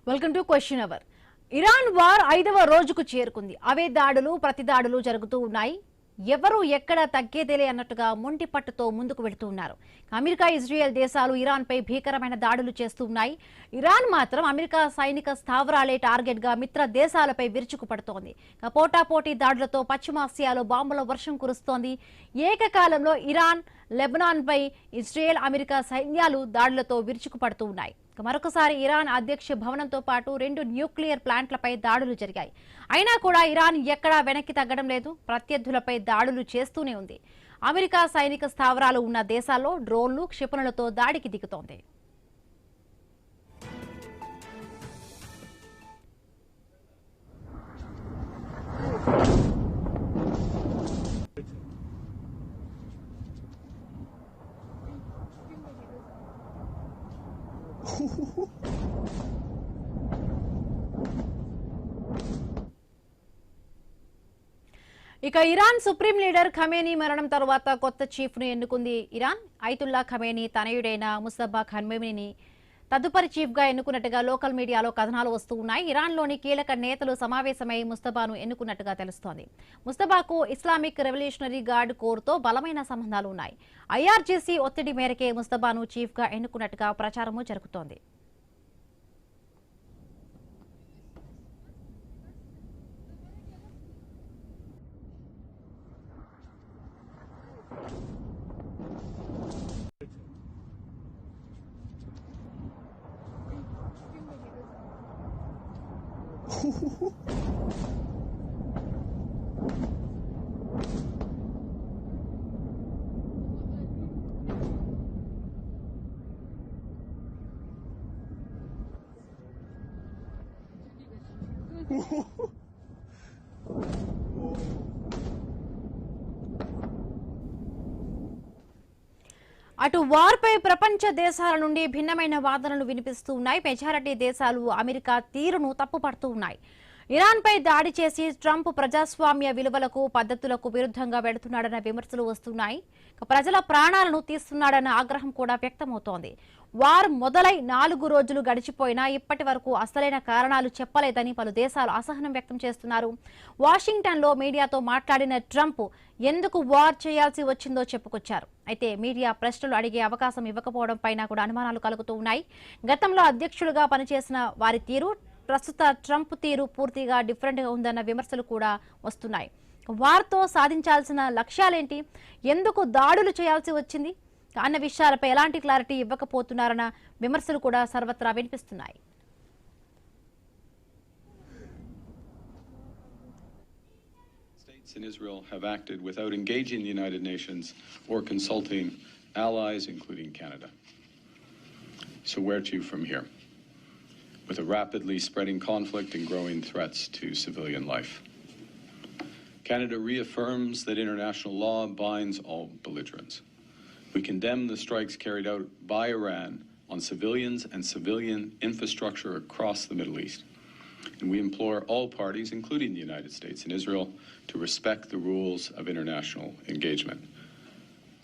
Welcome to question hour. Iran war 5వ రోజుకు చేరుకుంది. అవే దాడులు ప్రతిదాడులు జరుగుతూ ఉన్నాయి. ఎవరు ఎక్కడ తగ్గేదేలే అన్నట్టుగా మొండి పట్టుతో ముందుకు వెళుతూ ఉన్నారు. అమెరికా ఇజ్రాయెల్ దేశాలు ఇరాన్ పై భీకరమైన దాడులు చేస్తూ ఉన్నాయి. ఇరాన్ మాత్రం అమెరికా సైనిక స్థావరాలే టార్గెట్ గా మిత్ర దేశాలపై విరుచుకుపడుతోంది. పోటాపోటీ దాడులతో పశ్చిమాసియాలో బాంబుల వర్షం కురుస్తోంది. ఏకకాలంలో ఇరాన్, లెబనాన్ పై ఇజ్రాయెల్, అమెరికా సైన్యాలు దాడులతో విరుచుకుపడుతూ ఉన్నాయి. మరొకసారి ఇరాన్ అధ్యక్ష భవనంతో పాటు 2 న్యూక్లియర్ ప్లాంట్లపై దాడులు జరిగాయి. అయినా కూడా ఇరాన్ ఎక్కడా వెనక్కి తగ్గడం లేదు. ప్రత్యర్థులపై దాడులు చేస్తూనే ఉంది. అమెరికా సైనిక స్థావరాలు ఉన్న దేశాల్లో డ్రోన్లు, క్షిపణులతో దాడికి దిగుతోంది. ఇక ఇరాన్ సుప్రీం లీడర్ ఖమేనీ మరణం తర్వాత కొత్త చీఫ్ ను ఎన్నుకుంది ఇరాన్. అయతుల్లా ఖమేనీ తనయుడైన ముస్తఫా ఖమేనీని తదుపరి చీఫ్ గా ఎన్నుకున్నట్టుగా లోకల్ మీడియాలో కథనాలు వస్తూ ఉన్నాయి. ఇరాన్లోని కీలక నేతలు సమావేశమై ముస్తఫాను ఎన్నుకున్నట్టుగా తెలుస్తోంది. ముస్తఫాకు ఇస్లామిక్ రెవల్యూషనరీ గార్డ్ కోర్తో బలమైన సంబంధాలు ఉన్నాయి. ఐఆర్జీసీ ఒత్తిడి మేరకే ముస్తఫాను చీఫ్ గా ఎన్నుకున్నట్టుగా ప్రచారము జరుగుతోంది. అటు వార్పై ప్రపంచ దేశాల నుండి భిన్నమైన వాదనలు వినిపిస్తూ ఉన్నాయి. మెజారిటీ దేశాలు అమెరికా తీరును తప్పుపడుతూ ఉన్నాయి. ఇరాన్పై దాడి చేసి ట్రంప్ ప్రజాస్వామ్య విలువలకు, పద్ధతులకు విరుద్ధంగా వెళుతున్నాడన్న విమర్శలు వస్తున్నాయి. ప్రజల ప్రాణాలను తీస్తున్నాడన్న ఆగ్రహం కూడా వ్యక్తమవుతోంది. వార్ మొదలై 4 రోజులు గడిచిపోయినా ఇప్పటి వరకు అసలైన కారణాలు చెప్పలేదని పలు దేశాలు అసహనం వ్యక్తం చేస్తున్నారు. వాషింగ్టన్లో మీడియాతో మాట్లాడిన ట్రంప్ ఎందుకు వార్ చేయాల్సి వచ్చిందో చెప్పుకొచ్చారు. అయితే మీడియా ప్రశ్నలు అడిగే అవకాశం ఇవ్వకపోవడం పైన కూడా అనుమానాలు కలుగుతూ ఉన్నాయి. గతంలో అధ్యక్షులుగా పనిచేసిన వారి తీరు, ప్రస్తుత ట్రంప్ తీరు పూర్తిగా డిఫరెంట్గా ఉందన్న విమర్శలు కూడా వస్తున్నాయి. వార్తో సాధించాల్సిన లక్ష్యాలేంటి, ఎందుకు దాడులు చేయాల్సి వచ్చింది అన్న విషయాలపై ఎలాంటి క్లారిటీ ఇవ్వకపోతున్నారన్న విమర్శలు కూడా సర్వత్రా వినిపిస్తున్నాయి. States in Israel have acted without engaging the United Nations or consulting allies, including Canada. So where to from here? With a rapidly spreading conflict and growing threats to civilian life. Canada reaffirms that international law binds all belligerents. We condemn the strikes carried out by Iran on civilians and civilian infrastructure across the Middle East. And we implore all parties, including the United States and Israel, to respect the rules of international engagement.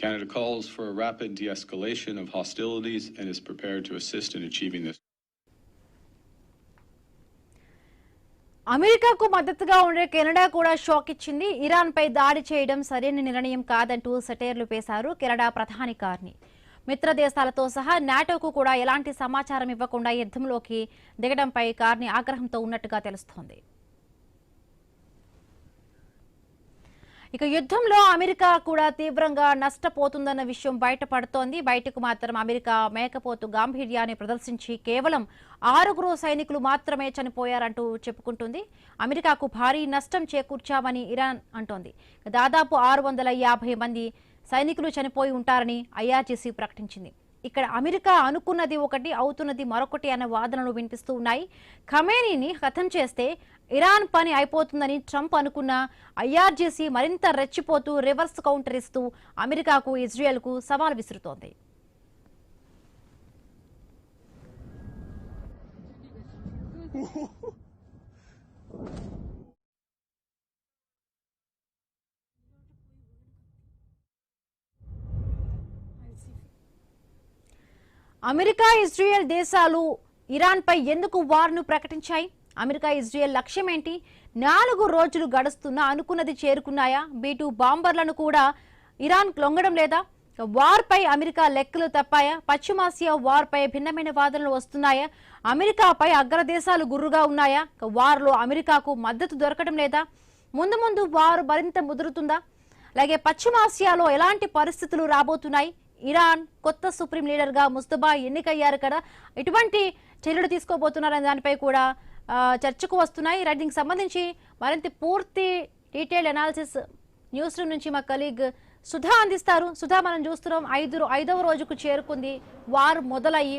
Canada calls for a rapid de-escalation of hostilities and is prepared to assist in achieving this. అమెరికాకు మద్దతుగా ఉండే Canada కూడా shock ఇచ్చింది. Iran పై దాడి చేయడం సరైన నిర్ణయం కాదంటూ సెటైర్లు వేశారు కెనడా ప్రధాని కార్నీ. మిత్ర దేశాలతో సహా నాటోకు కూడా ఎలాంటి సమాచారం ఇవ్వకుండా యుద్ధంలోకి దిగడంపై కార్నీ ఆగ్రహంతో ఉన్నట్టుగా తెలుస్తోంది. ఇక యుద్ధంలో అమెరికా కూడా తీవ్రంగా నష్టపోతుందన్న విషయం బయటపడుతోంది. బయటకు మాత్రం అమెరికా మేకపోతు గాంభీర్యాన్ని ప్రదర్శించి కేవలం 6 సైనికులు మాత్రమే చనిపోయారంటూ చెప్పుకుంటుంది. అమెరికాకు భారీ నష్టం చేకూర్చామని ఇరాన్ అంటోంది. దాదాపు 650 మంది సైనికులు చనిపోయి ఉంటారని ఐఆర్జీసీ ప్రకటించింది. ఇక్కడ అమెరికా అనుకున్నది ఒకటి, అవుతున్నది మరొకటి అన్న వాదనలు వినిపిస్తూ ఉన్నాయి. ఖమేనీని హతం చేస్తే ఇరాన్ పని అయిపోతుందని ట్రంప్ అనుకున్న ఐఆర్జీసీ మరింత రెచ్చిపోతూ రివర్స్ కౌంటర్ ఇస్తూ అమెరికాకు, ఇజ్రాయెల్కు సవాల్ విసురుతోంది. అమెరికా ఇజ్రాయెల్ దేశాలు ఇరాన్పై ఎందుకు వార్ను ప్రకటించాయి? అమెరికా ఇజ్రాయెల్ లక్ష్యం ఏంటి? 4 రోజులు గడుస్తున్నా అనుకున్నది చేరుకున్నాయా? B-2 బాంబర్లను కూడా ఇరాన్ లొంగడం లేదా? వార్పై అమెరికా లెక్కలు తప్పాయా? పశ్చిమాసియా వార్పై భిన్నమైన వాదనలు వస్తున్నాయా? అమెరికాపై అగ్రదేశాలు గుర్రుగా ఉన్నాయా? వార్లో అమెరికాకు మద్దతు దొరకడం లేదా? ముందు ముందు వారు మరింత ముదురుతుందా? అలాగే పశ్చిమాసియాలో ఎలాంటి పరిస్థితులు రాబోతున్నాయి? ఇరాన్ కొత్త సుప్రీం లీడర్గా ముస్తఫా ఎన్నికయ్యారు కదా, ఎటువంటి చర్యలు తీసుకోబోతున్నారనే దానిపై కూడా చర్చకు వస్తున్నాయి. దీనికి సంబంధించి మరింత పూర్తి డీటెయిల్ అనాలిసిస్ న్యూస్ రూమ్ నుంచి మా కలీగ్ సుధా అందిస్తారు. సుధా, మనం చూస్తున్నాం 5వ రోజుకు చేరుకుంది వార్ మొదలయ్యి.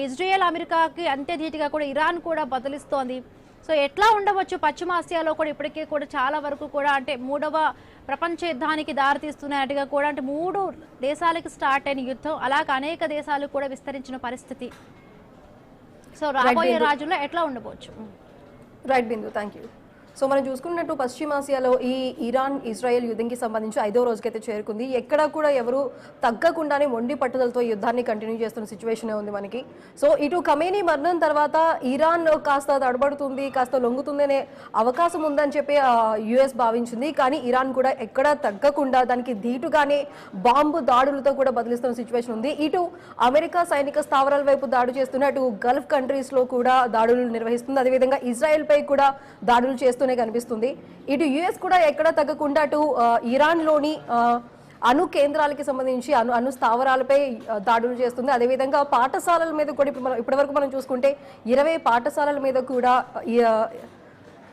ఇజ్రాయెల్ అమెరికాకి అంతే ధీటుగా కూడా ఇరాన్ కూడా బదిలిస్తోంది. సో ఎట్లా ఉండవచ్చు? పశ్చిమాసియాలో కూడా ఇప్పటికే కూడా చాలా వరకు కూడా అంటే 3వ ప్రపంచ యుద్ధానికి దారితీస్తున్నట్టుగా కూడా అంటే 3 దేశాలకి స్టార్ట్ అయిన యుద్ధం అలాగే అనేక దేశాలు కూడా విస్తరించిన పరిస్థితి. సో రాబోయే రాజుల్లో ఎట్లా ఉండవచ్చు? Right Bindu, thank you. So మనం చూసుకున్నట్టు పశ్చిమాసియాలో ఈ ఇరాన్ ఇజ్రాయెల్ యుద్ధంకి సంబంధించి 5వ రోజుకైతే చేరుకుంది. ఎక్కడా కూడా ఎవరు తగ్గకుండానే మొండి పట్టుదలతో యుద్ధాన్ని కంటిన్యూ చేస్తున్న సిచ్యువేషన్ ఉంది మనకి. సో ఇటు ఖమేనీ మరణం తర్వాత ఇరాన్ కాస్త తడబడుతుంది, కాస్త లొంగుతుందనే అవకాశం ఉందని చెప్పి యుఎస్ భావించింది. కానీ ఇరాన్ కూడా ఎక్కడా తగ్గకుండా దానికి ధీటుగానే బాంబు దాడులతో కూడా బదిలిస్తున్న సిచ్యువేషన్ ఉంది. ఇటు అమెరికా సైనిక స్థావరాల వైపు దాడి చేస్తున్న అటు గల్ఫ్ కంట్రీస్లో కూడా దాడులు నిర్వహిస్తుంది. అదేవిధంగా ఇజ్రాయెల్ పై కూడా దాడులు చేస్తూ కనిపిస్తుంది. ఇటు యుఎస్ కూడా ఎక్కడ తగ్గకుండా అటు ఇరాన్లోని అణు కేంద్రాలకి సంబంధించి అణు స్థావరాలపై దాడులు చేస్తుంది. అదేవిధంగా పాఠశాలల మీద కూడా ఇప్పటివరకు మనం చూసుకుంటే 20 పాఠశాలల మీద కూడా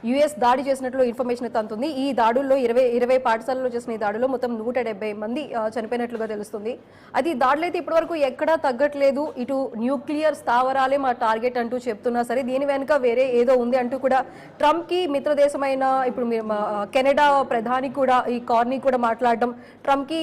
యుఎస్ దాడి చేసినట్లు ఇన్ఫర్మేషన్ అయితే అందుతుంది. ఈ దాడుల్లో 20 పాఠశాలలో చేసిన ఈ దాడిలో మొత్తం 170 మంది చనిపోయినట్లుగా తెలుస్తుంది. అది దాడులు అయితే ఇప్పటివరకు ఎక్కడా తగ్గట్లేదు. ఇటు న్యూక్లియర్ స్థావరాలే మా టార్గెట్ అంటూ చెప్తున్నా సరే దీని వెనుక వేరే ఏదో ఉంది అంటూ కూడా ట్రంప్కి మిత్రదేశమైన ఇప్పుడు కెనడా ప్రధాని కూడా ఈ కార్నీ కూడా మాట్లాడడం, ట్రంప్కి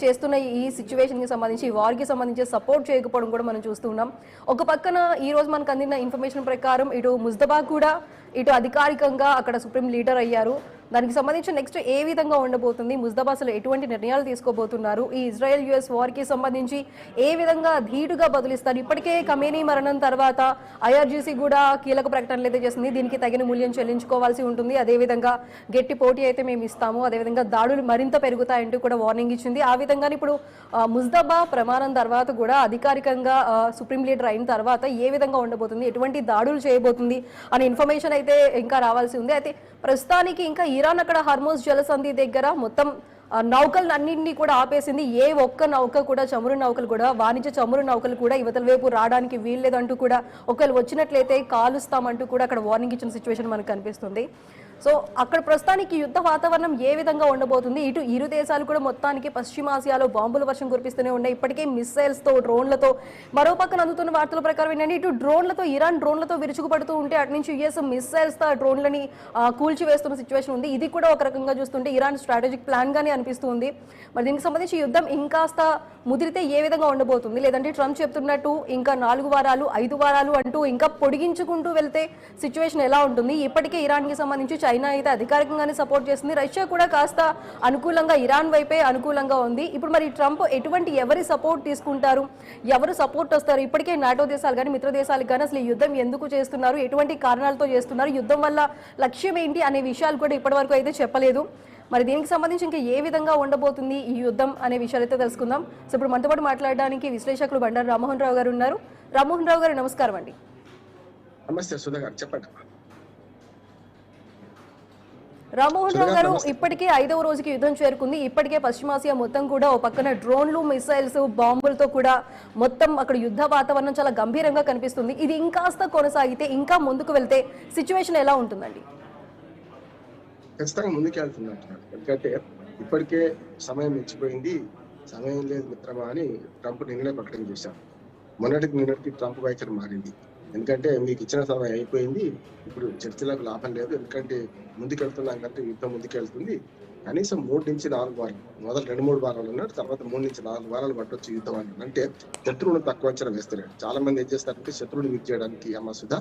చేస్తున్న ఈ సిచ్యువేషన్కి సంబంధించి ఈ వార్కి సంబంధించి సపోర్ట్ చేయకపోవడం కూడా మనం చూస్తున్నాం. ఒక పక్కన ఈ రోజు మనకు అందిన ఇన్ఫర్మేషన్ ప్రకారం ఇటు ముస్తఫా కూడా ఇటు అధికారికంగా అక్కడ సుప్రీం లీడర్ అయ్యారు. దానికి సంబంధించి నెక్స్ట్ ఏ విధంగా ఉండబోతుంది, ముస్తఫా అసలు ఎటువంటి నిర్ణయాలు తీసుకోబోతున్నారు, ఈ ఇజ్రాయెల్ యుఎస్ వార్కి సంబంధించి ఏ విధంగా ధీటుగా బదులిస్తారు? ఇప్పటికే ఖమేనీ మరణం తర్వాత ఐఆర్జీసీ కూడా కీలక ప్రకటనలు అయితే చేసింది. దీనికి తగిన మూల్యం చెల్లించుకోవాల్సి ఉంటుంది, అదేవిధంగా గట్టి పోటీ అయితే మేము ఇస్తాము, అదేవిధంగా దాడులు మరింత పెరుగుతాయంటూ కూడా వార్నింగ్ ఇచ్చింది. ఆ విధంగానే ఇప్పుడు ముస్తఫా ప్రమాణం తర్వాత కూడా అధికారికంగా సుప్రీం లీడర్ అయిన తర్వాత ఏ విధంగా ఉండబోతుంది, ఎటువంటి దాడులు చేయబోతుంది అనే ఇన్ఫర్మేషన్ అయితే ఇంకా రావాల్సి ఉంది. అయితే ప్రస్తుతానికి ఇంకా ఇరాన్ అక్కడ హార్మోజ్ జలసంధి దగ్గర మొత్తం నౌకలన్నింటినీ కూడా ఆపేసింది. ఏ ఒక్క నౌక కూడా చమురు నౌకలు కూడా వాణిజ్య చమురు నౌకలు కూడా యువతల వైపు రావడానికి వీల్లేదంటూ కూడా ఒకవేళ వచ్చినట్లయితే కాలుస్తామంటూ కూడా అక్కడ వార్నింగ్ ఇచ్చిన సిచ్యువేషన్ మనకు కనిపిస్తుంది. సో అక్కడ ప్రస్తుతానికి యుద్ధ వాతావరణం ఏ విధంగా ఉండబోతుంది? ఇటు ఇరు దేశాలు కూడా మొత్తానికి పశ్చిమాసియాలో బాంబుల వర్షం కురిపిస్తూనే ఉన్నాయి. ఇప్పటికే మిస్సైల్స్తో డ్రోన్లతో మరోపక్కన అందుతున్న వార్తల ప్రకారం ఏంటంటే ఇటు డ్రోన్లతో ఇరాన్ డ్రోన్లతో విరుచుకుపడుతూ ఉంటే అటు నుంచి యుఎస్ మిస్సైల్స్తో డ్రోన్లని కూల్చివేస్తున్న సిచ్యువేషన్ ఉంది. ఇది కూడా ఒక రకంగా చూస్తుంటే ఇరాన్ స్ట్రాటజిక్ ప్లాన్ గానే అనిపిస్తుంది. మరి దీనికి సంబంధించి యుద్ధం ఇంకాస్త ముదిరితే ఏ విధంగా ఉండబోతుంది? లేదంటే ట్రంప్ చెప్తున్నట్టు ఇంకా 4 వారాలు 5 వారాలు అంటూ ఇంకా పొడిగించుకుంటూ వెళ్తే సిచ్యువేషన్ ఎలా ఉంటుంది? ఇప్పటికే ఇరాన్కి సంబంధించి చైనా అయితే అధికారికంగానే సపోర్ట్ చేస్తుంది, రష్యా కూడా కాస్త అనుకూలంగా ఇరాన్ వైపే అనుకూలంగా ఉంది. ఇప్పుడు మరి ట్రంప్ ఎవరి సపోర్ట్ తీసుకుంటారు, ఎవరు సపోర్ట్ వస్తారు? ఇప్పటికే నాటో దేశాలు కానీ మిత్ర దేశాలకు కానీ అసలు ఈ యుద్ధం ఎందుకు చేస్తున్నారు, ఎటువంటి కారణాలతో చేస్తున్నారు, యుద్ధం వల్ల లక్ష్యం ఏంటి అనే విషయాలు కూడా ఇప్పటివరకు అయితే చెప్పలేదు. మరి దీనికి సంబంధించి ఇంకా ఏ విధంగా ఉండబోతుంది ఈ యుద్ధం అనే విషయాలు అయితే తెలుసుకుందాం. సో ఇప్పుడు మనతో పాటు మాట్లాడడానికి విశ్లేషకులు బండారు రామ్మోహన్ రావు గారు ఉన్నారు. రామ్మోహన్ రావు గారు నమస్కారం అండి. నమస్తే సుధా గారు, చెప్పండి. రామ్మోహన్ రావు గారు, ఇప్పటికే 5వ రోజుకి యుద్ధం చేరుకుంది. ఇప్పటికే పశ్చిమాసియా మొత్తం కూడా ఓ పక్కన డ్రోన్లు మిసైల్స్ బాంబులతో కూడా మొత్తం అక్కడ యుద్ధ వాతావరణం చాలా గంభీరంగా కనిపిస్తుంది. ఇది ఇంకాస్త కొనసాగితే ఇంకా ముందుకు వెళ్తే సిచ్యువేషన్ ఎలా ఉంటుందండి? ఖచ్చితంగా ముందుకు వెళ్తున్నట్టున్నారు. ఎందుకంటే ఇప్పటికే సమయం మించిపోయింది, సమయం లేదు మిత్రమా అని ట్రంప్ నిన్ననే ప్రకటన చేశారు. నిన్నటికి ట్రంప్ వైఖరి మారింది. ఎందుకంటే మీకు ఇచ్చిన సమయం అయిపోయింది, ఇప్పుడు చర్చలకు లాభం లేదు, ఎందుకంటే ముందుకెళ్తున్నాం కంటే యుద్ధం ముందుకెళ్తుంది. కనీసం 3 నుంచి 4 వారాలు, మొదలు 2-3 వారాలు ఉన్నారు, తర్వాత 3 నుంచి 4 వారాలు పట్టొచ్చు యుద్ధం అని. అంటే శత్రువును తక్కువ అంచనా వేస్తున్నాడు. చాలా మంది ఏం చేస్తారంటే శత్రువుని విక్ చేయడానికి అమ్మ సుధా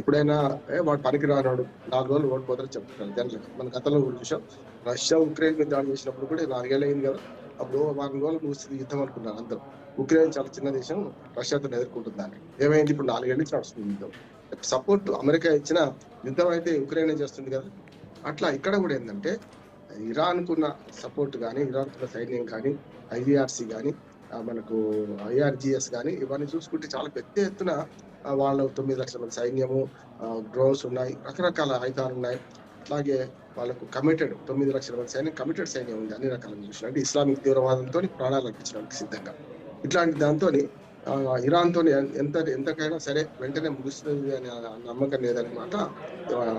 ఎప్పుడైనా వాడు పనికి రానాడు 4 రోజులు ఓడిపోతారని చెప్తున్నారు జనరల్. మన గతంలో కూడా చూసాం, రష్యా ఉక్రెయిన్ మీద దాడి చేసినప్పుడు కూడా 4 ఏళ్ళు అయింది కదా, అప్పుడు 4 రోజులు ముగిస్తుంది యుద్ధం అనుకున్నారు అందరూ. ఉక్రెయిన్ చాలా చిన్న దేశం, రష్యాతో ఎదుర్కొంటుందని. ఏమైంది? ఇప్పుడు 4 ఏళ్ళ నుంచి నడుస్తుంది యుద్ధం. సపోర్ట్ అమెరికా ఇచ్చిన యుద్ధం అయితే ఉక్రెయిన్ చేస్తుంది కదా. అట్లా ఇక్కడ కూడా ఏంటంటే ఇరాన్కున్న సపోర్ట్ కానీ, ఇరాన్కున్న సైన్యం కానీ, ఐవీఆర్సీ కానీ, మనకు ఐఆర్జిఎస్ కానీ ఇవన్నీ చూసుకుంటే చాలా పెద్ద ఎత్తున వాళ్ళ 9 లక్షల మంది సైన్యము, డ్రోన్స్ ఉన్నాయి, రకరకాల ఆయుధాలు ఉన్నాయి. అట్లాగే వాళ్ళకు కమిటెడ్ 9 లక్షల మంది సైన్యం, కమిటెడ్ సైన్యం ఉంది అన్ని రకాలుగా చూసిన. అంటే ఇస్లామిక్ తీవ్రవాదంతో ప్రాణాలు అర్పించడానికి సిద్ధంగా. ఇట్లాంటి దాంతో ఇరాన్తో ఎంతకైనా సరే వెంటనే ముగుస్తుంది అనే నమ్మకం లేదన్నమాట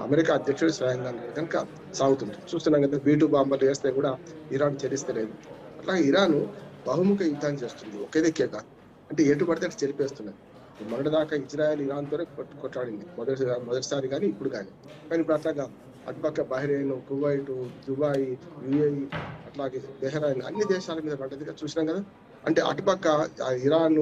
అమెరికా అధ్యక్షుడు స్వయంగా కనుక సాగుతుంది. చూస్తున్నాం కదా, B2 బాంబర్లు వేస్తే కూడా ఇరాన్ చెల్లిస్తలేదు. అట్లాగే ఇరాన్ బహుముఖ యుద్ధాన్ని చేస్తుంది, ఒకే దిక్కే కాదు. అంటే ఎటు పడితే అటు చెరిపేస్తున్నది. మొన్నటిదాకా ఇజ్రాయెల్ ఇరాన్తోనే కొట్లాడింది మొదటిసారి కానీ ఇప్పుడు కానీ. కానీ ఇప్పుడు అట్లాగా అటుపక్క బహ్రెయిన్, కువైట్, దుబాయ్, UAE, అట్లాగే బెహ్రైన్ అన్ని దేశాల మీద పడ్డదిగా చూసినాం కదా. అంటే అటుపక్క ఇరాన్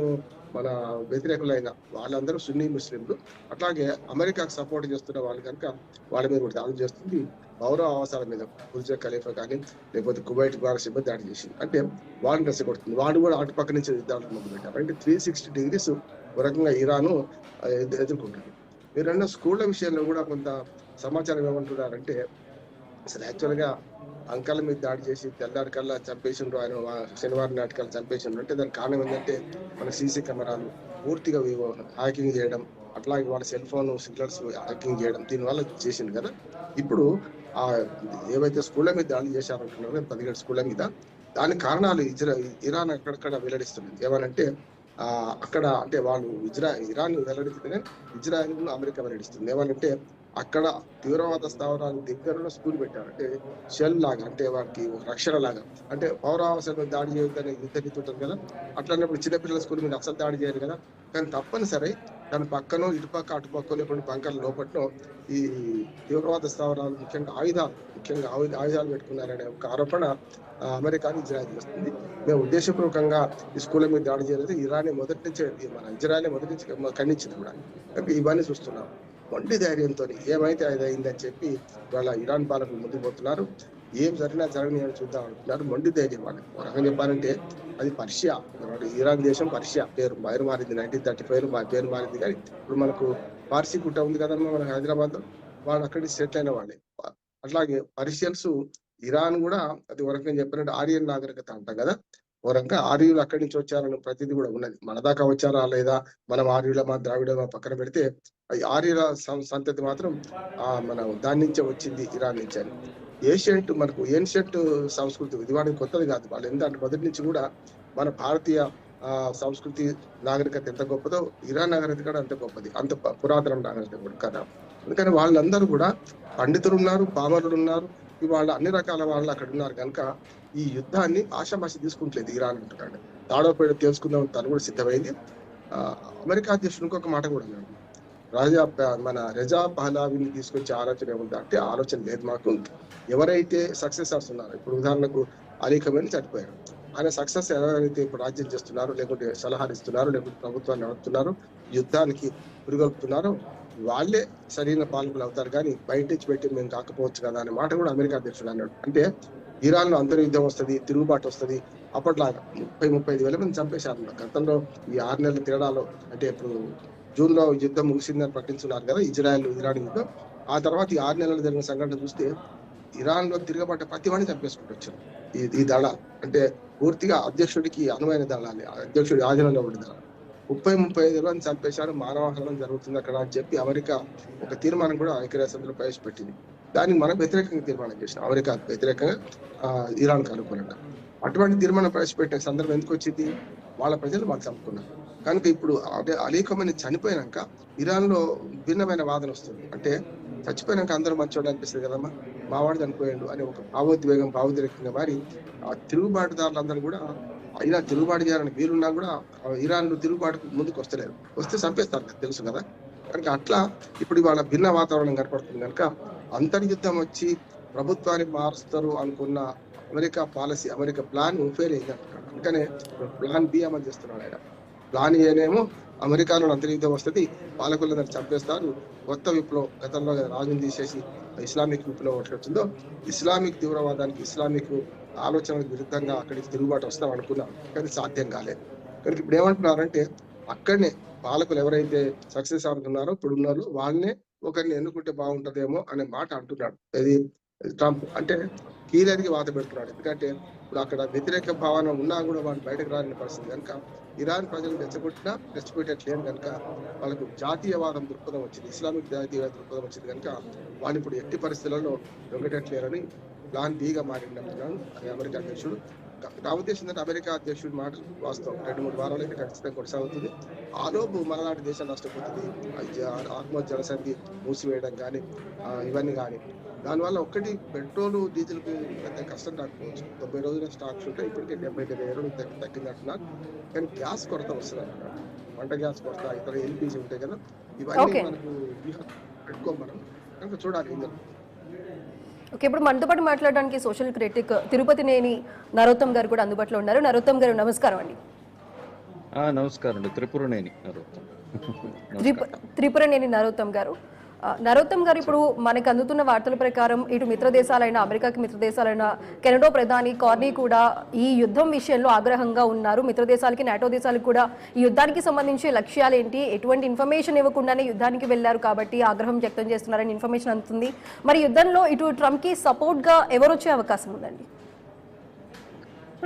మన వ్యతిరేకులైన వాళ్ళందరూ సున్నీ ముస్లింలు, అట్లాగే అమెరికాకు సపోర్ట్ చేస్తున్న వాళ్ళు కనుక వాళ్ళ మీద కూడా దాడులు చేస్తుంది. పౌర ఆవాసాల మీద బుర్జ్ ఖలీఫా కానీ లేకపోతే కువైట్ బారసిబ్ దాడి చేసింది. అంటే వాళ్ళని రెచ్చగొడుతుంది. వాడు కూడా అటుపక్క నుంచి దాడులు మొదలుపెట్టారు. అంటే 360 degrees ఒక రకంగా ఇరాను ఎదుర్కొంటుంది. మీరన్న స్కూళ్ళ విషయంలో కూడా కొంత సమాచారం ఏమంటున్నారంటే, అసలు యాక్చువల్గా అంకల మీద దాడి చేసి తెల్లారికల్లా చంపేసిండ్రు, ఆయన శనివారం నాటకాలు చంపేసిండ్రు. అంటే దానికి కారణం ఏంటంటే మన CC కెమెరాలు పూర్తిగా హ్యాకింగ్ చేయడం, అట్లాగే వాళ్ళ సెల్ ఫోన్ సిగ్నల్స్ హ్యాకింగ్ చేయడం, దీనివల్ల చేసింది కదా. ఇప్పుడు ఏవైతే స్కూళ్ళ మీద దాడి చేశారంటున్నారో 17 స్కూళ్ళ మీద, దాని కారణాలు ఇరాన్ అక్కడక్కడ వెల్లడిస్తుంది. ఏమనంటే అక్కడ అంటే వాళ్ళు ఇరాన్ వెల్లడిస్తేనే ఇజ్రాయెల్ అమెరికా వెల్లడిస్తుంది. ఏమనంటే అక్కడ తీవ్రవాద స్థావరాలు దగ్గరలో స్కూల్ పెట్టారు. అంటే షెల్ లాగా, అంటే వారికి రక్షణ లాగా. అంటే పౌరావాసాలను దాడి చేయొద్దని యుద్ధ నీతి ఉంటుంది కదా. అట్లన్నప్పుడు చిన్నపిల్లల స్కూల్ మీద అసలు దాడి చేయరు కదా. కానీ తప్పనిసరి దాని పక్కనో ఇటుపక్క అటుపక్క లేకుండా బంకల లోపట్లో ఈ తీవ్రవాద స్థావరాలు ముఖ్యంగా ఆయుధాలు పెట్టుకున్నారనే ఒక ఆరోపణ అమెరికాని ఇజ్రాయెల్ చేస్తుంది. మేము ఉద్దేశపూర్వకంగా ఈ స్కూళ్ళ మీద దాడి చేయలేదు, ఇరాన్ మొదటి నుంచి మన ఇజ్రాయెల్ మొదటి నుంచి ఖండించింది కూడా. ఇవన్నీ చూస్తున్నాం. మొండి ధైర్యంతో ఏమైతే అది అయిందని చెప్పి వాళ్ళ ఇరాన్ పాలకులు ముందుకు పోతున్నారు. ఏం జరిగినా జరగని అని చూద్దాం అంటున్నారు. మొండి ధైర్యం వాళ్ళకి. ఒక రకంగా చెప్పాలంటే అది పర్షియా, ఇరాన్ దేశం పర్షియా పేరు మారింది. 1935 పేరు మారింది. కానీ ఇప్పుడు మనకు పార్సీ గుట్ట ఉంది కదమ్మా మన హైదరాబాద్ లో, వాళ్ళు అక్కడి సెటిల్ అయిన వాళ్ళే. అట్లాగే పర్షియన్స్, ఇరాన్ కూడా అది ఒక రకంగా చెప్పినట్టు ఆర్యన్ నాగరికత అంటాం కదా. ఒక రకంగా ఆర్యులు అక్కడి నుంచి వచ్చారని ప్రతిదీ కూడా ఉన్నది. మన దాకా వచ్చారా లేదా, మనం ఆర్యులమా ద్రావిడమా పక్కన పెడితే ఆర్యుల సంతతి మాత్రం మన దాని నుంచే వచ్చింది, ఇరాన్ నుంచి అని. ఏన్షియంట్ సంస్కృతి ఇది వాడికి కొత్తది కాదు. వాళ్ళు ఎందుకంటే మొదటి నుంచి కూడా మన భారతీయ సంస్కృతి నాగరికత ఎంత గొప్పదో ఇరాన్ నాగరికత కూడా అంత గొప్పది, అంత పురాతన నాగరికత కూడా కదా. అందుకని వాళ్ళందరూ కూడా పండితులు ఉన్నారు, పామరులు ఉన్నారు, ఇవాళ అన్ని రకాల వాళ్ళు అక్కడ ఉన్నారు కనుక ఈ యుద్ధాన్ని ఆషామాషి తీసుకుంటలేదు ఇరాన్ అంటున్నాడు. తాడోపేడ తెలుసుకుందాం తను కూడా సిద్ధమైంది. అమెరికా అధ్యక్షుడు ఇంకొక మాట కూడా అన్నాడు, మన రెజా పహ్లావిని తీసుకొచ్చే ఆలోచన ఏముంది అంటే ఆలోచన లేదు మాకు. ఎవరైతే సక్సెసర్స్ ఉన్నారో, ఇప్పుడు ఉదాహరణకు అలీ ఖమేనీ చనిపోయారు, ఆయన సక్సెస్ ఎవరైతే ఇప్పుడు రాజ్యం చేస్తున్నారు, లేకుంటే సలహాలు ఇస్తున్నారు, లేకుంటే ప్రభుత్వాన్ని నడుపుతున్నారు, యుద్ధానికి పురిగొల్పుతున్నారో వాళ్ళే సరైన పాలకులు అవుతారు. కానీ బయట నుంచి పెట్టి మేము కాకపోవచ్చు కదా అనే మాట కూడా అమెరికా అధ్యక్షుడు అన్నాడు. అంటే ఇరాన్ లో అంతర్యుద్ధం వస్తుంది, తిరుగుబాటు వస్తుంది. అప్పట్లాగా 30-35 వేల మంది చంపేశారు. గతంలో ఈ 6 నెలల తేడాలో, అంటే ఇప్పుడు జూన్ లో యుద్ధం ముగిసిందని ప్రకటించున్నారు కదా ఇజ్రాయెల్ ఇరాన్ యుద్ధం. ఆ తర్వాత ఈ 6 నెలలు జరిగిన సంఘటన చూస్తే ఇరాన్ లో తిరగబడ్డ ప్రతి వాడిని చంపేసుకుంటూ వచ్చారు ఈ దళ. అంటే పూర్తిగా అధ్యక్షుడికి అనువైన దళాలి, అధ్యక్షుడి ఆధీనంలో ఉండే దళాలు. 30-35 మంది చంపేశారు, మానవహరణం జరుగుతుంది అక్కడ అని చెప్పి అమెరికా ఒక తీర్మానం కూడా ఐక్యరాజ్యసమితిలో ప్రవేశపెట్టింది. దానికి మనం వ్యతిరేకంగా తీర్మానం చేసినాం, అమెరికా వ్యతిరేకంగా ఇరాన్ అనుకూలంగా. అటువంటి తీర్మానం ప్రవేశపెట్టిన సందర్భం ఎందుకు వచ్చింది, వాళ్ళ ప్రజలు వాళ్ళు చంపుకున్నారు కనుక. ఇప్పుడు అంటే అలీ ఖమేనీ చనిపోయినాక ఇరాన్ లో భిన్నమైన వాదన వస్తుంది. అంటే చచ్చిపోయినాక అందరూ మంచోళ్ళు అనిపిస్తుంది కదమ్మా, మావాడు చనిపోయాడు అని ఒక భావోద్వేగంగా మారి ఆ తిరుగుబాటుదారులందరూ కూడా అయినా తిరుగుబాటు చేయాలని వీలున్నా కూడా ఇరాన్ తిరుగుబాటు ముందుకు వస్తలేరు, వస్తే చంపేస్తారు తెలుసు కదా. కనుక అట్లా ఇప్పుడు ఇవాళ భిన్న వాతావరణం కనపడుతుంది కనుక అంతర్యుద్ధం వచ్చి ప్రభుత్వాన్ని మారుస్తారు అనుకున్న America policy, America plan fail అయింది అంటున్నాడు. అందుకనే ప్లాన్ బి అమలు చేస్తున్నాడు ఆయన. ప్లాన్ ఏనేమో అమెరికాలో అంతర్యుద్ధం వస్తుంది, పాలకులందరూ చంపేస్తారు, కొత్త విప్లవం, గతంలో రాజును తీసేసి ఇస్లామిక్ విప్లవం ఒకటి వచ్చిందో ఇస్లామిక్ తీవ్రవాదానికి, ఇస్లామిక్ ఆలోచనలకు విరుద్ధంగా అక్కడికి తిరుగుబాటు వస్తాం అనుకున్నాం, కానీ సాధ్యం కాలేదు. కనుక ఇప్పుడు ఏమంటున్నారంటే అక్కడనే పాలకులు ఎవరైతే సక్సెస్ అవుతున్నారో ఇప్పుడు ఉన్నారో వాళ్ళనే ఒకరిని ఎన్నుకుంటే బాగుంటదేమో అనే మాట అంటున్నాడు. ఇది ట్రంప్ అంటే కీలరికి వాత పెడుతున్నాడు. ఎందుకంటే ఇప్పుడు అక్కడ వ్యతిరేక భావన ఉన్నా కూడా వాళ్ళు బయటకు రాని పరిస్థితి కనుక ఇరాన్ ప్రజలు రెచ్చగొట్టినా రెచ్చగొట్టట్లేదు కనుక వాళ్ళకు జాతీయవాదం దృక్పథం వచ్చింది, ఇస్లామిక్ జాతీయవాద దృక్పథం వచ్చింది కనుక వాళ్ళు ఇప్పుడు ఎట్టి పరిస్థితులలో లొంగటట్లేరని ప్లాన్ బిగా మారిందంటున్నాను అది అమెరికా అధ్యక్షుడు. నా ఉద్దేశం ఏంటంటే అమెరికా అధ్యక్షుడు మాట వాస్తవం 2-3 వారాలు అయితే ఖచ్చితంగా కొనసాగుతుంది. ఆలోపు మనలాంటి దేశం నష్టపోతుంది. ఆత్మ జలసంధి మూసివేయడం కానీ ఇవన్నీ కానీ దానివల్ల ఒక్కటి పెట్రోల్ డీజిల్ కు పెద్ద కష్టం రాకపోవచ్చు. 90 రోజుల స్టాక్స్ ఉంటాయి, ఇప్పటికే 70-80 రోజులు తగ్గిందంటున్నారు. కానీ గ్యాస్ కొరత వస్తుంది అంటున్నారు. వంట గ్యాస్ కొరత, ఇతర ఎల్పిజి ఉంటాయి కదా, ఇవన్నీ మనకు పెట్టుకోమనం కనుక చూడాలి ఇందులో. ఓకే, ఇప్పుడు మనతో పాటు మాట్లాడడానికి సోషల్ క్రిటిక్ తిరుపతినేని నరోత్తమ్ గారు కూడా అందుబాటులో ఉన్నారు. నరోత్తమ్ గారు నమస్కారం అండి. నమస్కారం అండి. త్రిపురనేని నరోత్తమ్ గారు. నరోత్తమ్ గారు, ఇప్పుడు మనకు అందుతున్న వార్తల ప్రకారం ఇటు మిత్ర దేశాలైన అమెరికాకి మిత్ర దేశాలైన కెనడా ప్రధాని కార్నీ కూడా ఈ యుద్ధం విషయంలో ఆగ్రహంగా ఉన్నారు. మిత్ర దేశాలకి నాటో దేశాలకు కూడా ఈ యుద్ధానికి సంబంధించి లక్ష్యాలు ఏంటి, ఎటువంటి ఇన్ఫర్మేషన్ ఇవ్వకుండానే యుద్ధానికి వెళ్లారు కాబట్టి ఆగ్రహం వ్యక్తం చేస్తున్నారని ఇన్ఫర్మేషన్ అందుతుంది. మరి యుద్ధంలో ఇటు ట్రంప్ కి సపోర్ట్ గా ఎవరు వచ్చే అవకాశం ఉందండి?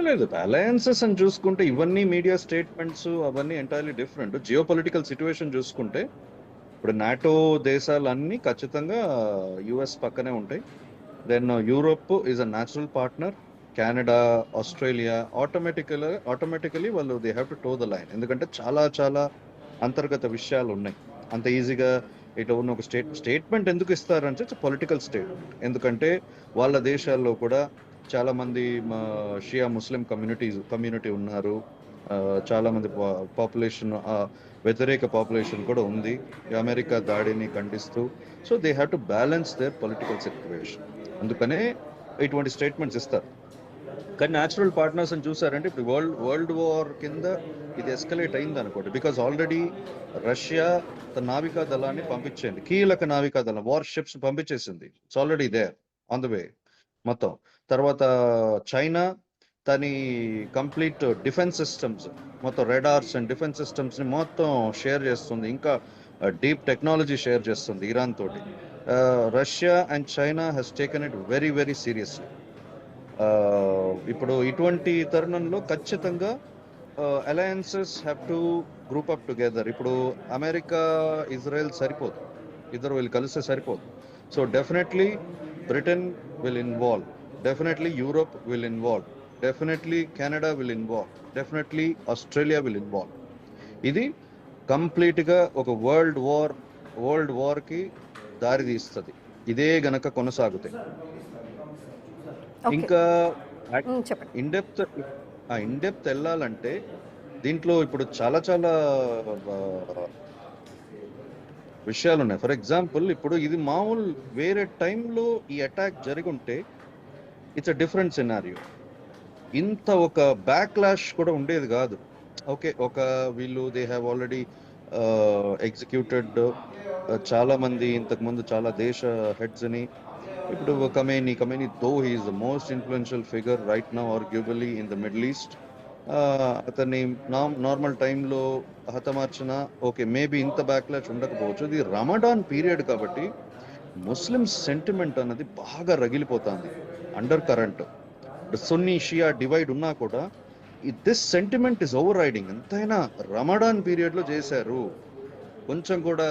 లేదు, అలయన్సెస్ అని చూసుకుంటే ఇవన్నీ మీడియా స్టేట్మెంట్స్ అవన్నీ entirely different. Geo political situation చూసుకుంటే ఇప్పుడు నాటో దేశాలన్నీ ఖచ్చితంగా యుఎస్ పక్కనే ఉంటాయి. Then Europe is a natural partner. Canada, Australia automatically వాళ్ళు they have to toe the line. ఎందుకంటే చాలా చాలా అంతర్గత విషయాలు ఉన్నాయి. అంత ఈజీగా ఇట్లా ఉన్న ఒక స్టేట్మెంట్ ఎందుకు ఇస్తారంటే పొలిటికల్ స్టేట్మెంట్. ఎందుకంటే వాళ్ళ దేశాల్లో కూడా చాలా మంది షియా ముస్లిం కమ్యూనిటీ ఉన్నారు. చాలా మంది పాపులేషన్ వ్యతిరేక పాపులేషన్ కూడా ఉంది అమెరికా దాడిని ఖండిస్తూ. So they have to balance there political situation. అందుకనే ఇటువంటి స్టేట్మెంట్స్ ఇస్తారు. కానీ న్యాచురల్ పార్ట్నర్స్ అని చూసారంటే ఇప్పుడు వరల్డ్ వార్ కింద ఇది ఎస్కలేట్ అయింది అనుకోండి. బికాజ్ ఆల్రెడీ రష్యా తన నావికా దళాన్ని పంపించింది, కీలక నావికా దళం వార్ షిప్స్ పంపించేసింది. It's already there on the way మొత్తం. తర్వాత చైనా తని కంప్లీట్ డిఫెన్స్ సిస్టమ్స్ మొత్తం రెడార్స్ అండ్ డిఫెన్స్ సిస్టమ్స్ ని మొత్తం షేర్ చేస్తుంది. ఇంకా డీప్ టెక్నాలజీ షేర్ చేస్తుంది ఇరాన్ తోటి. Russia and China has taken it very very seriously. ఇప్పుడు ఇటువంటి తరుణంలో ఖచ్చితంగా alliances have to group up together. ఇప్పుడు అమెరికా ఇజ్రాయెల్ సరిపోదు, ఇద్దరు వీళ్ళు కలిస్తే సరిపోదు. So definitely Britain will involve, definitely Europe will involve, definitely Canada will involve, definitely Australia will involve. ఇది కంప్లీట్గా ఒక వరల్డ్ వార్కి దారి తీస్తుంది ఇదే గనక కొనసాగుతాయి. ఇంకా ఇన్డెప్త్ వెళ్ళాలంటే దీంట్లో ఇప్పుడు చాలా చాలా విషయాలు ఉన్నాయి. ఫర్ ఎగ్జాంపుల్ ఇప్పుడు ఇది మామూలు వేరే టైంలో ఈ అటాక్ జరిగి ఉంటే ఇట్స్ అ డిఫరెంట్ సినారియో. ఇంత ఒక బ్యాక్లాష్ కూడా ఉండేది కాదు. ఓకే, ఒక వీళ్ళు దే హ్యావ్ ఆల్రెడీ ఎగ్జిక్యూటెడ్ చాలా మంది ఇంతకుముందు చాలా దేశ హెడ్స్ని. ఇప్పుడు Khamenei though he is the most influential figure right now arguably in the Middle East. అతన్ని నార్మల్ టైంలో హతమార్చిన ఓకే మేబీ ఇంత బ్యాక్లాష్ ఉండకపోవచ్చు. ఇది రమడాన్ పీరియడ్ కాబట్టి ముస్లిం సెంటిమెంట్ అన్నది బాగా రగిలిపోతుంది. Undercurrent Sunni Shia divide ఉన్నా కూడా this sentiment is overriding. ఎంతైనా రమడాన్ పీరియడ్ లో చేశారు, కొంచెం కూడా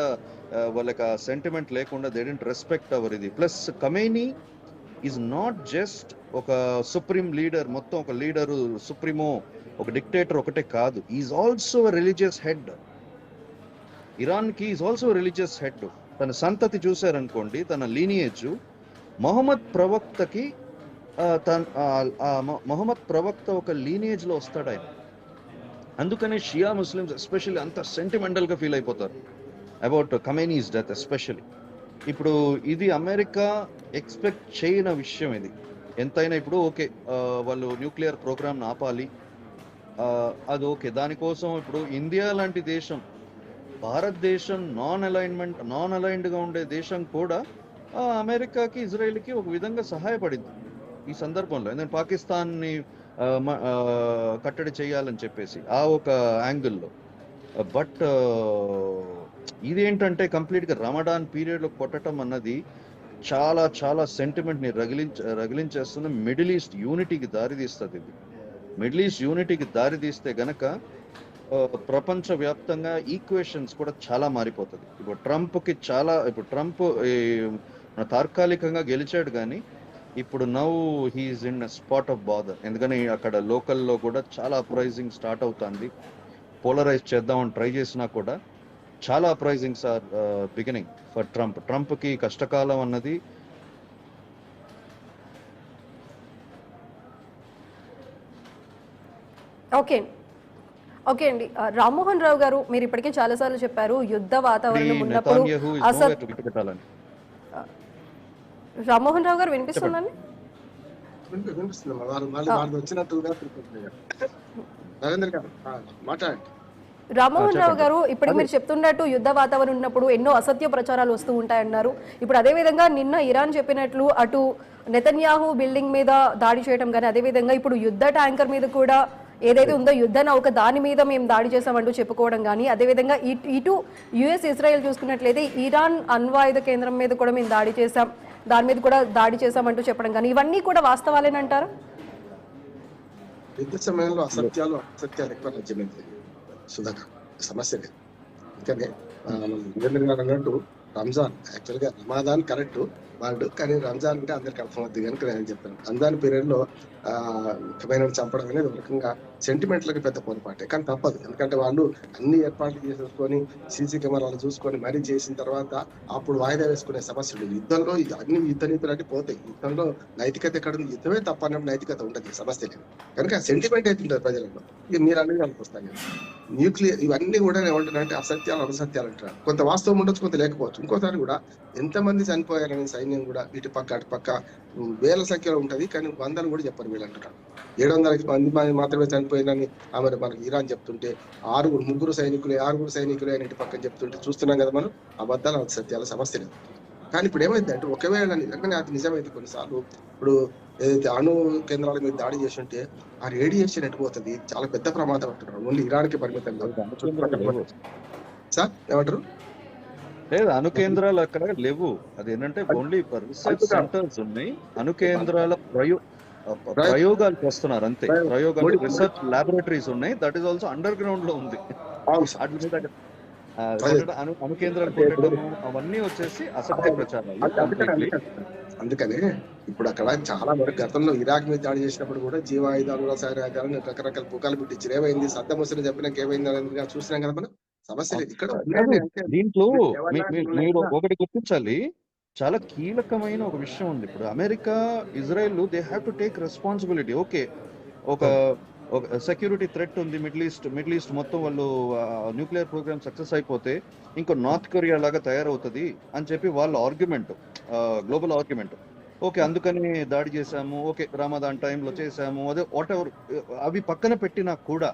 వాళ్ళకి ఆ సెంటిమెంట్ లేకుండా దే డెంట్ రెస్పెక్ట్ అవర్ ఇది. Plus Khamenei is not just ఒక సుప్రీం లీడర్, మొత్తం ఒక లీడరు సుప్రీమో ఒక డిక్టేటర్ ఒకటే కాదు, is also religious head. Iran కి ఈజ్ ఆల్సో రిలీజియస్ హెడ్. తన సంతతి చూశారనుకోండి, తన లీనియేజ్ మొహమ్మద్ ప్రవక్తకి మొహమ్మద్ ప్రవక్త ఒక లీనియేజ్ లో వస్తాడు ఆయన. అందుకనే షియా ముస్లిమ్స్ ఎస్పెషల్లీ అంత సెంటిమెంటల్ గా ఫీల్ అయిపోతారు అబౌట్ కమేనీస్ డెత్ ఎస్పెషల్లీ. ఇప్పుడు ఇది అమెరికా ఎక్స్పెక్ట్ చేయని విషయం ఇది ఎంతైనా. ఇప్పుడు ఓకే వాళ్ళు న్యూక్లియర్ ప్రోగ్రామ్ ఆపాలి, అది ఓకే. దానికోసం ఇప్పుడు ఇండియా లాంటి దేశం, భారతదేశం నాన్ అలైన్డ్ గా ఉండే దేశం కూడా అమెరికాకి ఇజ్రాయెల్కి ఒక విధంగా సహాయపడింది ఈ సందర్భంలో. ఎందుకంటే పాకిస్తాన్ని కట్టడి చేయాలని చెప్పేసి ఆ ఒక యాంగిల్లో. బట్ ఇదేంటంటే కంప్లీట్గా రమడాన్ పీరియడ్లో కొట్టడం అన్నది చాలా చాలా సెంటిమెంట్ని రగిలించేస్తున్న మిడిల్ ఈస్ట్ యూనిటీకి దారితీస్తుంది. ఇది మిడిల్ ఈస్ట్ యూనిటీకి దారితీస్తే గనక ప్రపంచవ్యాప్తంగా ఈక్వేషన్స్ కూడా చాలా మారిపోతుంది. ఇప్పుడు ట్రంప్ తాత్కాలికంగా గెలిచాడు కానీ ఇప్పుడు now he's in spot of bother. ఎందుకని అక్కడ లోకల్లో కూడా చాలా అప్రైజింగ్ స్టార్ట్ అవుతుంది. పోలరైజ్ చేద్దామని ట్రై చేసినా కూడా చాలా అప్రైజింగ్స్ ఆర్ బిగినింగ్ ఫర్ ట్రంప్కి కష్టకాలం అన్నది ఓకే అండి. రామ్మోహన్ రావు గారు, మీరు ఇప్పటికే చాలాసార్లు చెప్పారు యుద్ధ వాతావరణం ఉన్నప్పుడు రామ్మోహన్ రావు గారు వినిపిస్తుందండి? వినిపిస్తుంది. వాళ్ళు వచ్చినట్టుగా నరేంద్ర గారు మాట్లాడండి. రామ్మోహన్ రావు గారు, ఇప్పుడు మీరు చెప్తున్నట్టు యుద్ధ వాతావరణం ఉన్నప్పుడు ఎన్నో అసత్య ప్రచారాలు వస్తూ ఉంటాయన్నారు. ఇప్పుడు అదేవిధంగా నిన్న ఇరాన్ చెప్పినట్లు అటు నెతన్యాహు బిల్డింగ్ మీద దాడి చేయడం కానీ, అదేవిధంగా ఇప్పుడు యుద్ధ ట్యాంకర్ మీద కూడా ఏదైతే ఉందో యుద్ధ నౌక దాని మీద మేము దాడి చేసామంటూ చెప్పుకోవడం కానీ, అదేవిధంగా ఇటు యుఎస్ ఇజ్రాయెల్ చూసుకున్నట్లయితే ఇరాన్ అణ్వాయుధ కేంద్రం మీద కూడా మేము దాడి చేసాం, దాని మీద కూడా దాడి చేసామంటూ చెప్పడం కానీ, ఇవన్నీ కూడా వాస్తవాలేనంటారా? యుద్ధ సమయంలో అసత్యాలు ఎక్కువ రాజ్యమైంది సుధాకర్, సమస్య లేదు. అందుకనే నరేంద్ర గారు అన్నట్టు రంజాన్ యాక్చువల్గా రమాదాన్ కరెక్ట్ వాళ్ళు, కానీ రంజాన్ అంటే అందరికి అర్థమవుతుంది కనుక నేను చెప్తాను. రంజాన్ పీరియడ్ లో ముఖ్యమైన చంపడం అనేది ఒక రకంగా సెంటిమెంట్లకి పెద్ద పొరపాటే, కానీ తప్పదు. ఎందుకంటే వాళ్ళు అన్ని ఏర్పాట్లు చేసేసుకొని సీసీ కెమెరాలు చూసుకొని మరీ చేసిన తర్వాత అప్పుడు వాయిదా వేసుకునే సమస్యలు. యుద్ధంలో అన్ని యుద్ధ నీతులు అంటే పోతాయి. యుద్ధంలో నైతికత ఎక్కడ ఉంది? యుద్ధమే తప్ప అన్నప్పుడు నైతికత ఉండదు, సమస్య లేదు. కనుక సెంటిమెంట్ అయితే ఉంటుంది ప్రజలలో. ఇక మీరు అనేది అనుకొస్తాయి న్యూక్లియర్ ఇవన్నీ కూడా ఏమంటారంటే అసత్యాలు అసత్యాలు అంటారు. కొంత వాస్తవం ఉండొచ్చు, కొంత లేకపోవచ్చు. ఇంకోసారి కూడా ఎంతమంది చనిపోయారనే సైన్యం కూడా ఇటు పక్క అటు పక్క వేల సంఖ్యలో ఉంటది, కానీ వందలు కూడా చెప్పారు వీళ్ళు అంటారు. 700 మంది మాత్రమే చనిపోయిందని మరి మనకి ఇరాన్ చెప్తుంటే ముగ్గురు సైనికులే అని ఇటు పక్కన చెప్తుంటే చూస్తున్నాం కదా మనం. అబద్ధాలు సత్యాల సమస్య లేదు. కానీ ఇప్పుడు ఏమైంది అంటే ఒకవేళ నిజంగానే అది నిజమైతే కొన్నిసార్లు ఇప్పుడు ఏదైతే అణు కేంద్రాల మీద దాడి చేసి ఉంటే ఆ రేడియేషన్ ఎటుపోతుంది, చాలా పెద్ద ప్రమాదం అంటున్నారు. ఓన్లీ ఇరాన్కి పరిమితం కాదు సార్, ఏమంటారు? లేదు, అణు కేంద్రాలు అక్కడ లేవు. అది ఏంటంటే ఓన్లీ రీసెర్చ్ సెంటర్స్ ఉన్నాయి. అణు కేంద్రాల ప్రయోగాలు చేస్తున్నారు అంతే. ప్రయోగాలు రీసెర్చ్ లాబొరేటరీస్ ఉన్నాయి. That is also under ground లో ఉంది. అణు కేంద్రాలు పెట్టడం అవన్నీ వచ్చేసి అసత్య ప్రచారాలు. అందుకనే ఇప్పుడు అక్కడ చాలా వరకు గతంలో ఇరాక్ మీద దాడి చేసినప్పుడు కూడా జీవాయుధాలు రసాయనాయుధాలను రకరకాల పుకాలు పెట్టించారు. ఏమైంది? సద్దం హుస్సేన్ చెప్పినాక ఏమైంది అనేది చూసినాం కదా మనం. సమస్య లేదు ఇక్కడ. దీంట్లో మీరు ఒకటి గుర్తించాలి, చాలా కీలకమైన ఒక విషయం ఉంది. ఇప్పుడు America Israel they have to take responsibility. Okay, ఒక సెక్యూరిటీ థ్రెట్ ఉంది మిడిల్ ఈస్ట్ మొత్తం. వాళ్ళు న్యూక్లియర్ ప్రోగ్రామ్ సక్సెస్ అయిపోతే ఇంకో నార్త్ కొరియా లాగా తయారవుతుంది అని చెప్పి వాళ్ళ ఆర్గ్యుమెంట్, గ్లోబల్ ఆర్గ్యుమెంట్. ఓకే, అందుకని దాడి చేశాము, ఓకే రమదాన్ టైంలో చేశాము, అదే వాట్ ఎవర్, అవి పక్కన పెట్టినా కూడా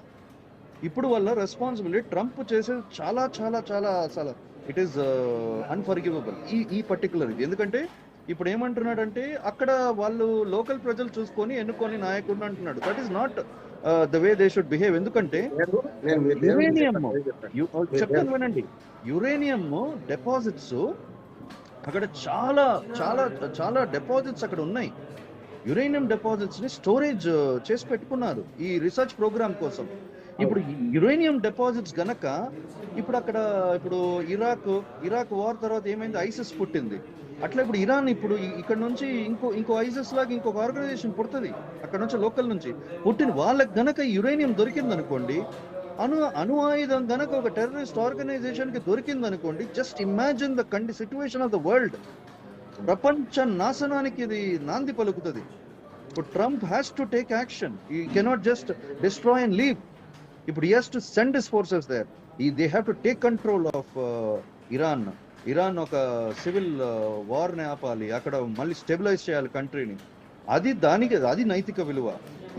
ఇప్పుడు వాళ్ళ రెస్పాన్సిబిలిటీ ట్రంప్ చేసేది చాలా చాలా చాలా అసలు ఇట్ ఈస్ అన్ఫర్గివబుల్ ఈ పర్టికులర్ ఇది. ఎందుకంటే ఇప్పుడు ఏమంటున్నాడంటే అక్కడ వాళ్ళు లోకల్ ప్రజలు చూసుకొని ఎన్నుకొని నాయకుడిని అంటున్నాడు. That is not the way they should behave. ఎందుకంటే యురేనియం చెప్తాను వినండి, యురేనియం డిపాజిట్స్ అక్కడ చాలా చాలా చాలా డిపాజిట్స్ అక్కడ ఉన్నాయి. యురేనియం డిపాజిట్స్ ని స్టోరేజ్ చేసి పెట్టుకున్నారు ఈ రీసెర్చ్ ప్రోగ్రామ్ కోసం. ఇప్పుడు యురేనియం డిపాజిట్స్ గనక ఇప్పుడు ఇరాక్ వార్ తర్వాత ఏమైంది? ఐసిస్ పుట్టింది. అట్లా ఇప్పుడు ఇరాన్ ఇప్పుడు ఇక్కడ నుంచి ఇంకో ఐసిస్ లాగా ఇంకొక ఆర్గనైజేషన్ పుడుతుంది అక్కడ నుంచి, లోకల్ నుంచి పుట్టిన వాళ్ళకి గనక యురేనియం దొరికింది అనుకోండి, అణు ఆయుధం గనక ఒక టెర్రరిస్ట్ ఆర్గనైజేషన్ కి దొరికింది అనుకోండి, just imagine the situation of the world. ప్రపంచ నాశనానికి ఇది నాంది పలుకుతుంది. ఇప్పుడు Trump has to take action. He cannot just destroy and leave. ఇప్పుడు he has to send his forces there. They have to take control of Iran ఒక civil వార్ని ఆపాలి, అక్కడ మళ్ళీ స్టెబిలైజ్ చేయాలి కంట్రీని. అది నైతిక విలువ.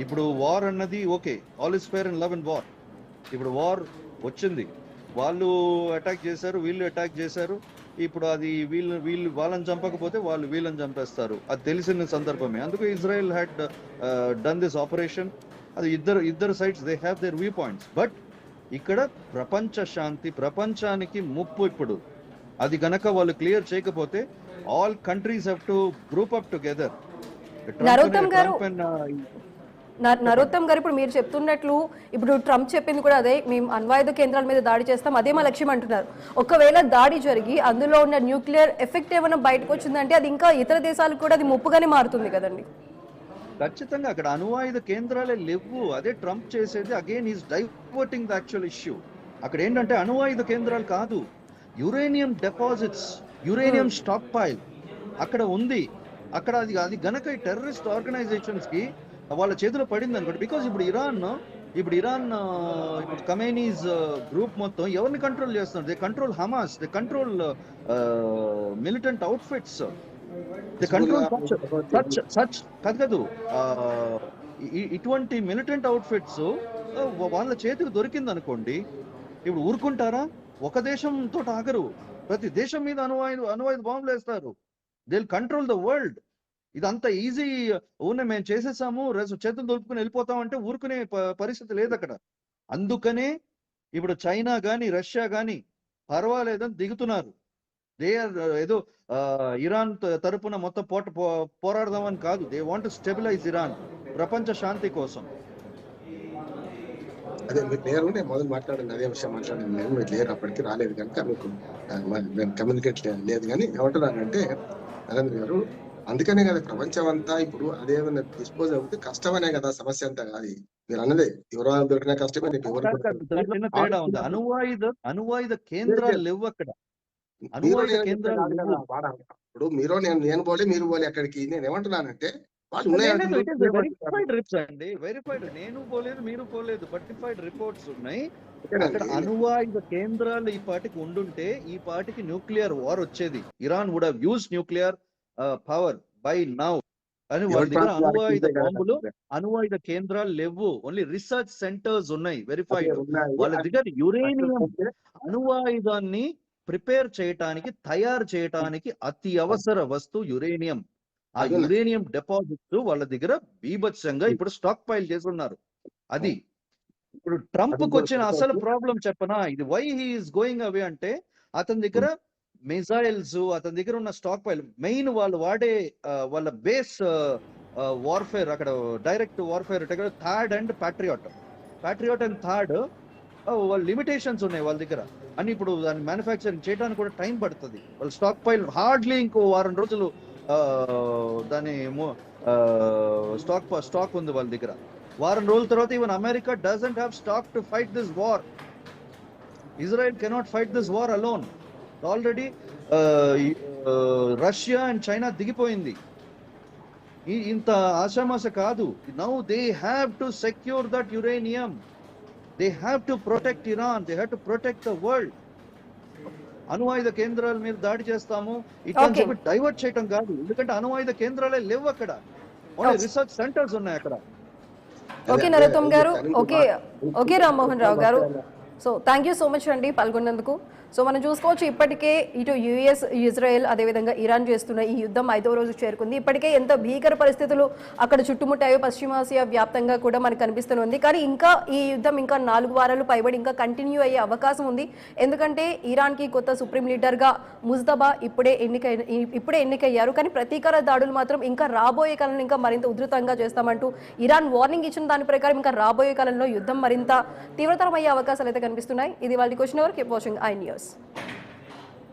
ఇప్పుడు వార్ అన్నది okay, all is fair in love and war. ఇప్పుడు వార్ వచ్చింది, వాళ్ళు అటాక్ చేశారు, వీళ్ళు అటాక్ చేశారు, ఇప్పుడు అది వీళ్ళు వాళ్ళని చంపకపోతే వాళ్ళు వీళ్ళని చంపేస్తారు, అది తెలిసిన సందర్భమే. అందుకు Israel had done this operation. అది ఇద్దరు sides they have their view points. But ఇక్కడ ప్రపంచ శాంతి, ప్రపంచానికి ముప్పు ఇప్పుడు. అది గనక వాళ్ళు క్లియర్ చేయకపోతే all countries have to group up together. Narottam గారు, ఇప్పుడు మీరు చెప్తున్నట్లు ఇప్పుడు ట్రంప్ చెప్పింది కూడా అదే, మేము అణ్వాయుధ కేంద్రాల మీద దాడి చేస్తాం, అదే మా లక్ష్యం అంటున్నారు. ఒకవేళ దాడి జరిగి అందులో ఉన్న న్యూక్లియర్ ఎఫెక్ట్ ఏమైనా బయటకు వచ్చిందంటే అది ఇంకా ఇతర దేశాలకు కూడా అది ముప్పుగానే మారుతుంది కదండి. ఖచ్చితంగా అక్కడ అణువాయుధ కేంద్రాలే లేవు. అదే ట్రంప్ చేసేది. Again is diverting the actual issue. అక్కడ ఏంటంటే అణువాయుధ కేంద్రాలు కాదు, uranium deposits, uranium stock pile అక్కడ ఉంది. అక్కడ అది గనక ఈ టెర్రరిస్ట్ ఆర్గనైజేషన్స్ కి వాళ్ళ చేతిలో పడింది అనుకోండి. బికాజ్ ఇప్పుడు ఇరాన్ కమేనీస్ గ్రూప్ మొత్తం ఎవరిని కంట్రోల్ చేస్తున్నారు? They control Hamas, they control militant outfits, they control such కాదు. ఇటువంటి మిలిటెంట్ అవుట్ఫిట్స్ వాళ్ళ చేతికి దొరికింది అనుకోండి, ఇప్పుడు ఊరుకుంటారా? ఒక దేశంతో ఆగరు, ప్రతి దేశం మీద అణువాయుధ బాంబులు వేస్తారు. They will control the world. ఇదంతా ఈజీ మేము చేసేసాము, చేతులు దొరుకుని వెళ్ళిపోతాం అంటే ఊరుకునే పరిస్థితి లేదు అక్కడ. అందుకనే ఇప్పుడు చైనా గాని రష్యా గాని పర్వాలేదని దిగుతున్నారు. దే ఆర్ ఏదో ఇరాన్ తరపున మొత్తం పోరాడదామని కాదు. They want to stabilise Iran, ప్రపంచ శాంతి కోసం. అదే మీరు లేరు, నేను మొదలు మాట్లాడింది అదే విషయం మాట్లాడింది. నేను మీరు లేరు, అప్పటికి రాలేదు కనుక మీకు కమ్యూనికేట్ లేదు. కానీ ఏమంటున్నానంటే నరేంద్ర గారు, అందుకనే కదా ప్రపంచం అంతా ఇప్పుడు అదేమన్నా డిస్పోజ్ అవుతే కష్టమనే కదా, సమస్య అంతా కాదు. మీరు అన్నదే ఎవరో దొరికిన కష్టమే. చిన్న తేడా ఉంది. అణువాయుధ కేంద్రాలు లేవు అక్కడ. ఇప్పుడు మీరు నేను పోలే, మీరు పోలే అక్కడికి. నేను ఏమంటున్నానంటే వెరిఫైడ్, నేను పోలేదు మీరు పోలేదు, సర్టిఫైడ్ రిపోర్ట్స్ ఉన్నాయి. అక్కడ అణువాయుధ కేంద్రాలు ఈ పాటికి ఉండుంటే ఈ పాటికి న్యూక్లియర్ వార్ వచ్చేది. Iran would have used nuclear power by now. అని వాళ్ళ దగ్గర అణువాయుధ బాంబులు, అణువాయుధ కేంద్రాలు లేవు. ఓన్లీ రీసెర్చ్ సెంటర్స్ ఉన్నాయి, వెరిఫైడ్. వాళ్ళ దగ్గర యురేనియం అణువాయుధాన్ని ప్రిపేర్ చేయటానికి, తయారు చేయటానికి అతి అవసర వస్తువు యురేనియం. ఆ యురేనియం డిపాజిట్స్ వాళ్ళ దగ్గర బీభత్సంగా ఇప్పుడు స్టాక్ పైల్ చేస్తున్నారు. అది ఇప్పుడు ట్రంప్ కు వచ్చిన అసలు ప్రాబ్లం చెప్పనా, ఇది వై హీఈస్ గోయింగ్ అవే అంటే అతని దగ్గర మిసైల్స్, అతని దగ్గర ఉన్న స్టాక్ పైల్, మెయిన్ వాళ్ళు వాడే వాళ్ళ బేస్ వార్ఫేర్, అక్కడ direct warfare THAAD and Patriot and THAAD వాళ్ళ లిమిటేషన్స్ ఉన్నాయి వాళ్ళ దగ్గర అని. ఇప్పుడు దాన్ని మ్యానుఫ్యాక్చరింగ్ చేయడానికి కూడా టైం పడుతుంది. వాళ్ళ స్టాక్ పైల్ హార్డ్లీ ఇంకో 1 వారం రోజులు దాని స్టాక్ ఉంది వాళ్ళ దగ్గర. 1 వారం రోజుల తర్వాత even America doesn't have stock to fight this war. Israel cannot fight this war alone. Already Russia and China దిగిపోయింది. ఇంత ఆశామాష కాదు. Now they have to secure that uranium. They have to protect Iran, they have to protect the world. అణువాయుధ కేంద్రాల మీద దాడి చేస్తాము ఇట్లా చెప్పి డైవర్ట్ చేయటం కాదు. ఎందుకంటే అణువాయుధ కేంద్రాలే లేవు అక్కడ, ఓన్లీ రీసెర్చ్ సెంటర్స్ ఉన్నాయి అక్కడ. ఓకే నరోత్తమ్ గారు, ఓకే రామ్మోహన్ రావు గారు, so thank you so much అండి పాల్గొన్నందుకు. సో మనం చూసుకోవచ్చు, ఇప్పటికే ఇటు యుఎస్, ఇజ్రాయెల్, అదేవిధంగా ఇరాన్ చేస్తున్న ఈ యుద్ధం 5వ రోజు చేరుకుంది. ఇప్పటికే ఎంత భీకర పరిస్థితులు అక్కడ చుట్టుముట్టాయో పశ్చిమాసియా వ్యాప్తంగా కూడా మనకు కనిపిస్తుంది. కానీ ఇంకా ఈ యుద్ధం ఇంకా 4 వారాలు పైబడి ఇంకా కంటిన్యూ అయ్యే అవకాశం ఉంది. ఎందుకంటే ఇరాన్కి కొత్త సుప్రీం లీడర్గా ముజ్తబా ఇప్పుడే ఎన్నికయ్యారు. కానీ ప్రతీకార దాడులు మాత్రం ఇంకా రాబోయే కాలంలో ఇంకా మరింత ఉధృతంగా చేస్తామంటూ ఇరాన్ వార్నింగ్ ఇచ్చిన దాని ప్రకారం ఇంకా రాబోయే కాలంలో యుద్ధం మరింత తీవ్రతరమయ్యే అవకాశాలు అయితే కనిపిస్తున్నాయి. ఇది వాళ్ళ question hour. Keep watching I news.